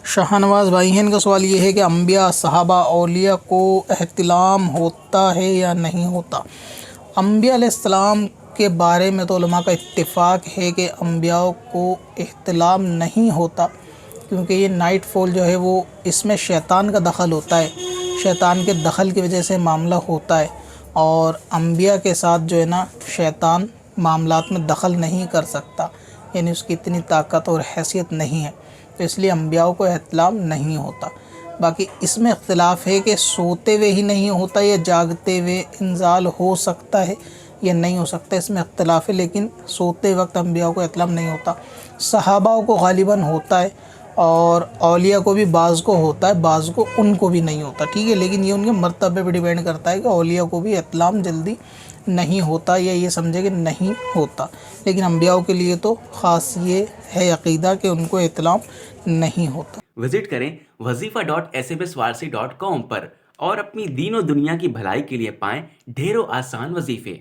شاہنواز بھائی ہیں، ان کا سوال یہ ہے کہ انبیاء، صحابہ، اولیاء کو احتلام ہوتا ہے یا نہیں ہوتا؟ انبیاء علیہ السلام کے بارے میں تو علماء کا اتفاق ہے کہ انبیاء کو احتلام نہیں ہوتا، کیونکہ یہ نائٹ فال جو ہے وہ اس میں شیطان کا دخل ہوتا ہے، شیطان کے دخل کی وجہ سے معاملہ ہوتا ہے، اور انبیاء کے ساتھ جو ہے نا شیطان معاملات میں دخل نہیں کر سکتا، یعنی اس کی اتنی طاقت اور حیثیت نہیں ہے، تو اس لیے انبیاء کو احتلام نہیں ہوتا۔ باقی اس میں اختلاف ہے کہ سوتے ہوئے ہی نہیں ہوتا یا جاگتے ہوئے انزال ہو سکتا ہے یا نہیں ہو سکتا، اس میں اختلاف ہے، لیکن سوتے وقت انبیاء کو احتلام نہیں ہوتا۔ صحابہ کو غالباً ہوتا ہے، اور اولیاء کو بھی بعض کو ہوتا ہے، بعض کو ان کو بھی نہیں ہوتا، ٹھیک ہے، لیکن یہ ان کے مرتبے پہ ڈیپینڈ کرتا ہے کہ اولیاء کو بھی احتلام جلدی نہیں ہوتا یا یہ سمجھے کہ نہیں ہوتا، لیکن انبیاء کے لیے تو خاص یہ ہے عقیدہ کہ ان کو احتلام نہیں ہوتا۔ وزٹ کریں wazifa.sbswarsi.com پر اور اپنی دین و دنیا کی بھلائی کے لیے پائیں ڈھیروں آسان وظیفے۔